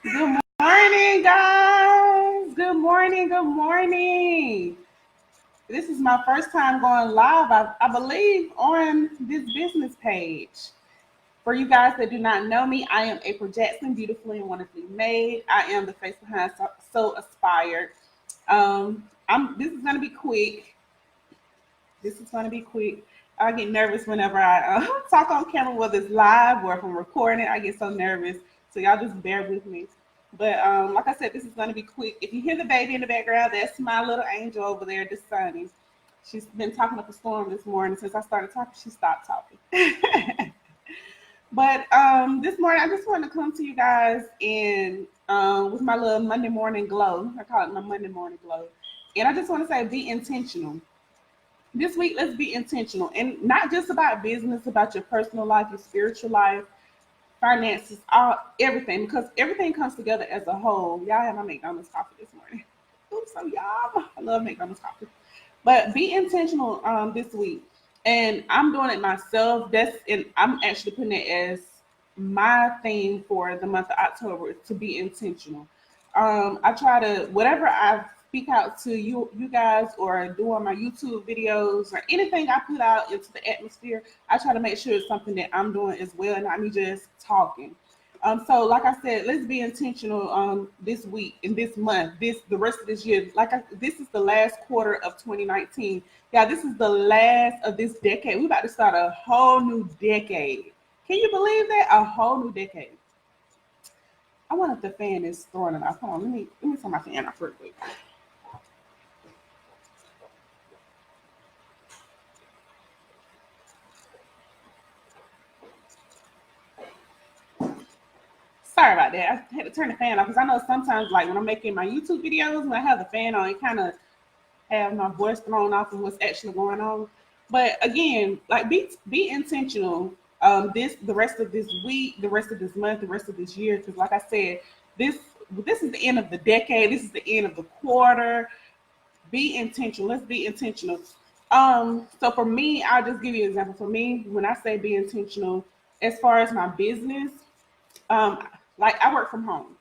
Good morning, guys. Good morning. Good morning. This is my first time going live, I believe, on this business page. For you guys that do not know me, I am April Jackson, beautifully and wonderfully made. I am the face behind So Aspired. This is gonna be quick. This is gonna be quick. I get nervous whenever I talk on camera, whether it's live or if I'm recording it. I get so nervous. So y'all just bear with me. But like I said, this is gonna be quick. If you hear the baby in the background, that's my little angel over there, the Sunny. She's been talking up a storm this morning. Since I started talking, she stopped talking. But this morning, I just wanted to come to you guys and with my little Monday morning glow. I call it my Monday morning glow. And I just want to say, be intentional this week. Let's be intentional, and not just about business, about your personal life, your spiritual life, finances, all everything, because everything comes together as a whole. Y'all had my McDonald's coffee this morning. Oops, so y'all, I love McDonald's coffee. But be intentional this week, and I'm doing it myself. And I'm actually putting it as my theme for the month of October to be intentional. I try to whatever I speak out to you guys, or do on my YouTube videos, or anything I put out into the atmosphere. I try to make sure it's something that I'm doing as well, and not me just talking. So like I said, let's be intentional this week and this month, the rest of this year. This is the last quarter of 2019. Yeah, this is the last of this decade. We're about to start a whole new decade. Can you believe that? A whole new decade. I wonder if the fan is throwing it off. Hold on, let me turn my fan off real quick. Sorry about that. I had to turn the fan off because I know sometimes, like when I'm making my YouTube videos, when I have the fan on, it kind of have my voice thrown off of what's actually going on. But again, like be intentional. The rest of this week, the rest of this month, the rest of this year, because like I said, this this is the end of the decade. This is the end of the quarter. Be intentional. Let's be intentional. So for me, I'll just give you an example. For me, when I say be intentional, as far as my business, um, like I work from home,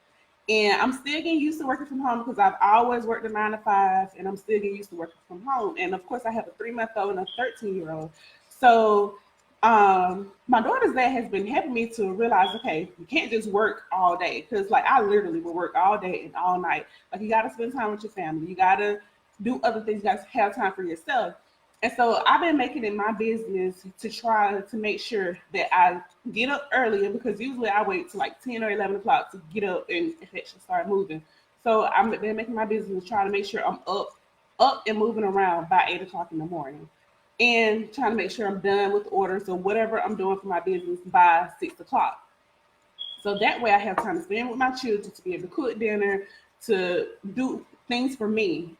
and I'm still getting used to working from home because I've always worked a 9 to 5, and I'm still getting used to working from home. And of course, I have a 3-month-old and a 13-year-old. So my daughter's dad has been helping me to realize, okay, you can't just work all day, because like I literally will work all day and all night. Like you got to spend time with your family. You got to do other things. You got to have time for yourself. And so I've been making it my business to try to make sure that I get up earlier, because usually I wait till like 10 or 11 o'clock to get up and actually start moving. So I've been making my business trying to make sure I'm up and moving around by 8 o'clock in the morning, and trying to make sure I'm done with orders or whatever I'm doing for my business by 6 o'clock. So that way I have time to spend with my children, to be able to cook dinner, to do things for me.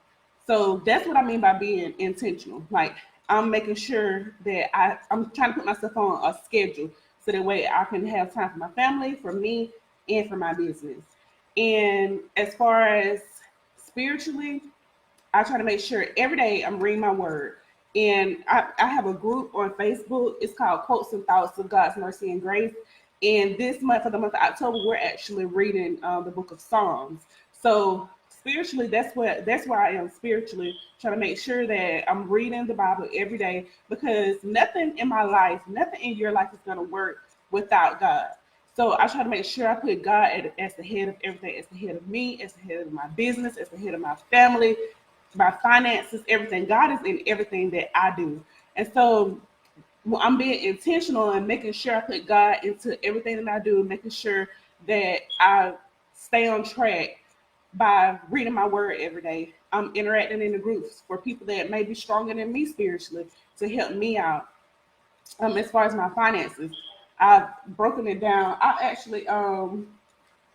So that's what I mean by being intentional. Like I'm making sure that I'm trying to put myself on a schedule so that way I can have time for my family, for me, and for my business. And as far as spiritually, I try to make sure every day I'm reading my word. And I have a group on Facebook. It's called Quotes and Thoughts of God's Mercy and Grace. And this month, for the month of October, we're actually reading the book of Psalms. So spiritually, that's where I am spiritually, trying to make sure that I'm reading the Bible every day, because nothing in my life, nothing in your life is going to work without God. So I try to make sure I put God as the head of everything, as the head of me, as the head of my business, as the head of my family, my finances, everything. God is in everything that I do. And so I'm being intentional and making sure I put God into everything that I do, making sure that I stay on track by reading my word every day. I'm interacting in the groups for people that may be stronger than me spiritually to help me out. As far as my finances, I've broken it down. I actually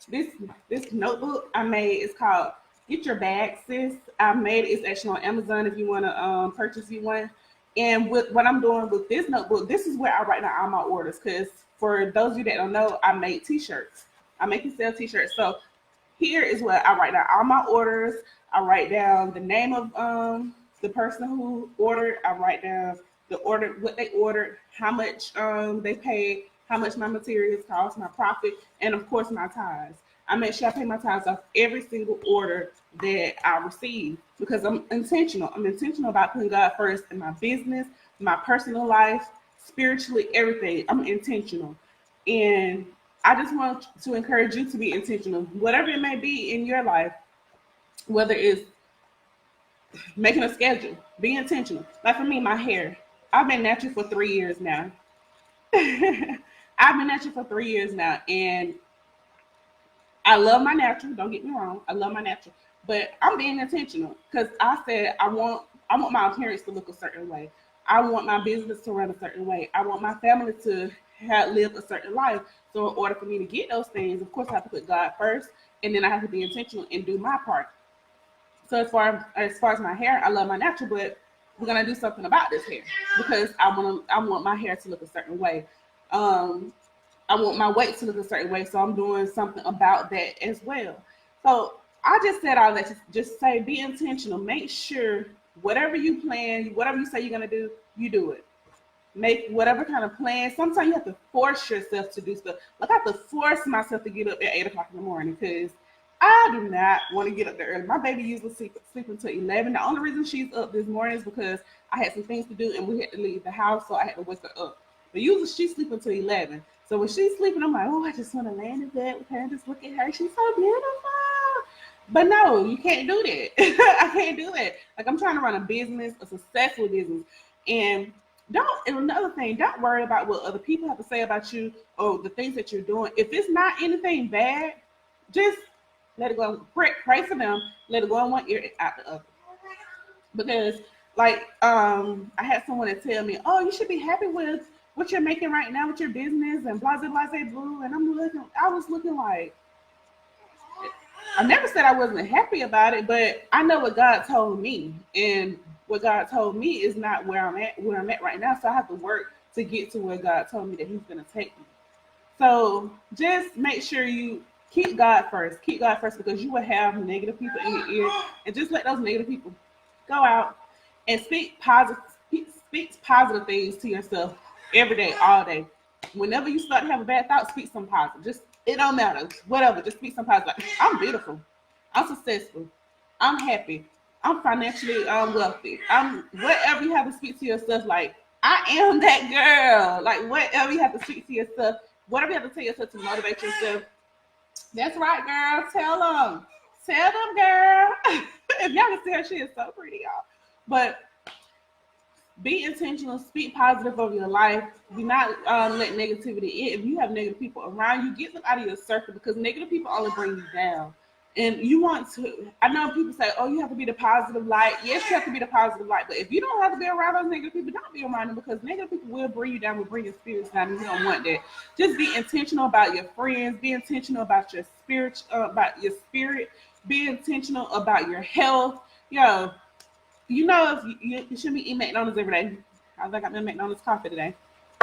this this notebook I made is called Get Your Bag, Sis. I made it. It's actually on Amazon if you want to purchase you one. And with what I'm doing with this notebook, this is where I write down all my orders. Because for those of you that don't know, I make T-shirts. I make and sell T-shirts. So here is what I write down all my orders. I write down the name of the person who ordered. I write down the order, what they ordered, how much they paid, how much my materials cost, my profit, and of course my tithes. I make sure I pay my tithes off every single order that I receive because I'm intentional. I'm intentional about putting God first in my business, my personal life, spiritually, everything. I'm intentional. And I just want to encourage you to be intentional, whatever it may be in your life, whether it's making a schedule, be intentional. Like for me, my hair. I've been natural for 3 years now. I've been natural for 3 years now, and I love my natural. Don't get me wrong. I love my natural, but I'm being intentional because I said I want my appearance to look a certain way. I want my business to run a certain way. I want my family to have live a certain life. So in order for me to get those things, of course, I have to put God first, and then I have to be intentional and do my part. So as far as my hair, I love my natural, but we're gonna do something about this hair because I want my hair to look a certain way. Um, I want my weight to look a certain way, so I'm doing something about that as well. So I just said all that to just say be intentional. Make sure whatever you plan, whatever you say you're gonna do, you do it. Make whatever kind of plan. Sometimes you have to force yourself to do stuff. Like I have to force myself to get up at 8 o'clock in the morning because I do not want to get up there early. My baby usually sleep until 11. The only reason she's up this morning is because I had some things to do and we had to leave the house, so I had to wake her up. But usually she's sleeping until 11. So when she's sleeping, I'm like, oh, I just want to lay in bed with her and just look at her. She's so beautiful. But no, you can't do that. I can't do that. Like I'm trying to run a business, a successful business, and and another thing, don't worry about what other people have to say about you or the things that you're doing. If it's not anything bad, just let it go. Pray for them. Let it go in one ear, out the other. Because, like, I had someone that tell me, "Oh, you should be happy with what you're making right now with your business and blah blah blah blue." And I was looking like, I never said I wasn't happy about it, but I know what God told me, and what God told me is not where I'm at right now. So I have to work to get to where God told me that He's gonna take me. So just make sure you keep God first. Keep God first because you will have negative people in your ear, and just let those negative people go out and speak positive things to yourself every day, all day. Whenever you start to have a bad thought, speak some positive. Just it don't matter, whatever. Just speak some positive. Like, I'm beautiful. I'm successful. I'm happy. I'm financially wealthy. I'm whatever you have to speak to yourself. Like I am that girl. Like whatever you have to speak to yourself, whatever you have to tell yourself to motivate yourself. That's right, girl. Tell them. Tell them, girl. If y'all can see her, she is so pretty, y'all. But be intentional. Speak positive over your life. Do not let negativity in. If you have negative people around you, get them out of your circle because negative people only bring you down. And you want to, I know people say, oh, you have to be the positive light. Yes, you have to be the positive light. But if you don't have to be around those negative people, don't be around them because negative people will bring you down, will bring your spirits down, and you don't want that. Just be intentional about your friends. Be intentional about your spirit. Be intentional about your health. If you shouldn't be eating McDonald's every day. I got my McDonald's coffee today.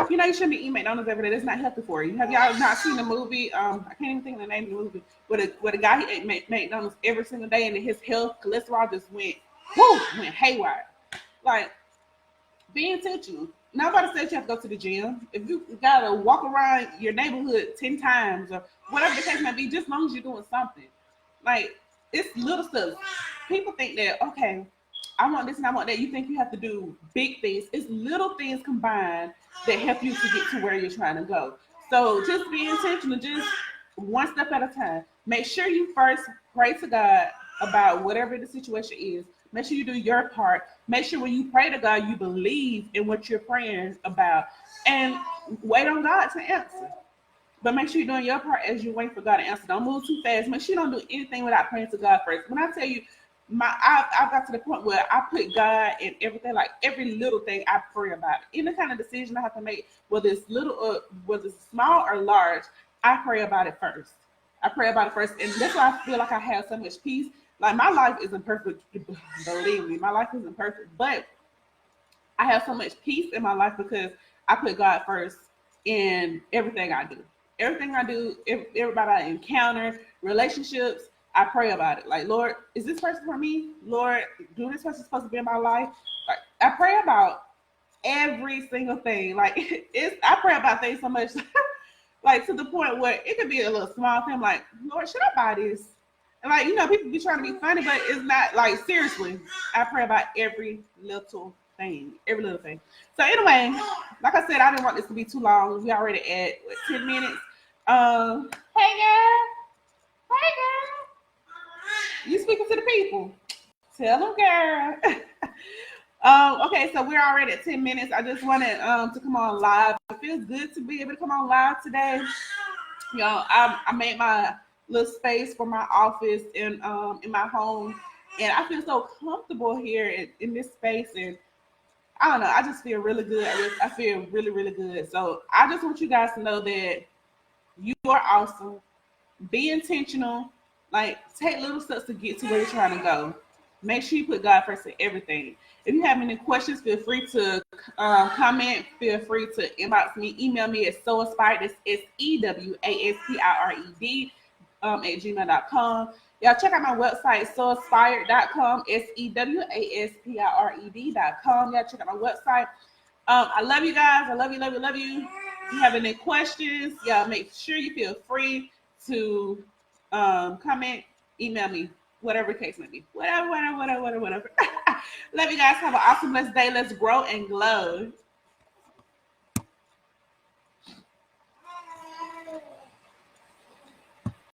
You shouldn't be eating McDonald's every day. That's not healthy for you. Have y'all not seen the movie? I can't even think of the name of the movie. Where the guy he ate McDonald's every single day and his health cholesterol just went haywire. Like, be intentional. Nobody says you have to go to the gym. If you gotta walk around your neighborhood 10 times or whatever the case may be, just as long as you're doing something. Like, it's little stuff. People think that, okay, I want this and I want that. You think you have to do big things. It's little things combined that help you to get to where you're trying to go. So just be intentional, just one step at a time. Make sure you first pray to God about whatever the situation is. Make sure you do your part. Make sure when you pray to God, you believe in what you're praying about and wait on God to answer. But make sure you're doing your part as you wait for God to answer. Don't move too fast. Make sure you don't do anything without praying to God first. When I tell you, I've got to the point where I put God in everything, like every little thing I pray about. Any kind of decision I have to make, whether it's little or whether it's small or large, I pray about it first. I pray about it first. And that's why I feel like I have so much peace. Like my life isn't perfect, believe me, my life isn't perfect, but I have so much peace in my life because I put God first in everything I do. Everything I do, everybody I encounter, relationships, I pray about it. Like, Lord, is this person for me? Lord, do this person supposed to be in my life? Like, I pray about every single thing. Like, I pray about things so much. like to the point where it could be a little small thing. Like, Lord, should I buy this? And like, people be trying to be funny, but it's not like seriously. I pray about every little thing, every little thing. So anyway, like I said, I didn't want this to be too long. We already at 10 minutes. Hey girl, hey girl, you speaking to the people? Tell them, girl. Okay, so we're already at 10 minutes. I just wanted to come on live. It feels good to be able to come on live today. I made my little space for my office in my home, and I feel so comfortable here in this space, and I don't know, I just feel really good. I feel really, really good. So I just want you guys to know that you are awesome. Be intentional. Like, take little steps to get to where you're trying to go. Make sure you put God first in everything. If you have any questions, feel free to comment. Feel free to inbox me. Email me at sewaspired. That's SEWASPIRED at gmail.com. Y'all check out my website, sewaspired.com, SEWASPIRED.com. Y'all check out my website. I love you guys. I love you, love you, love you. If you have any questions, y'all make sure you feel free to comment, email me, whatever the case may be. Whatever. Love you guys. Have an awesome, blessed day. Let's grow and glow.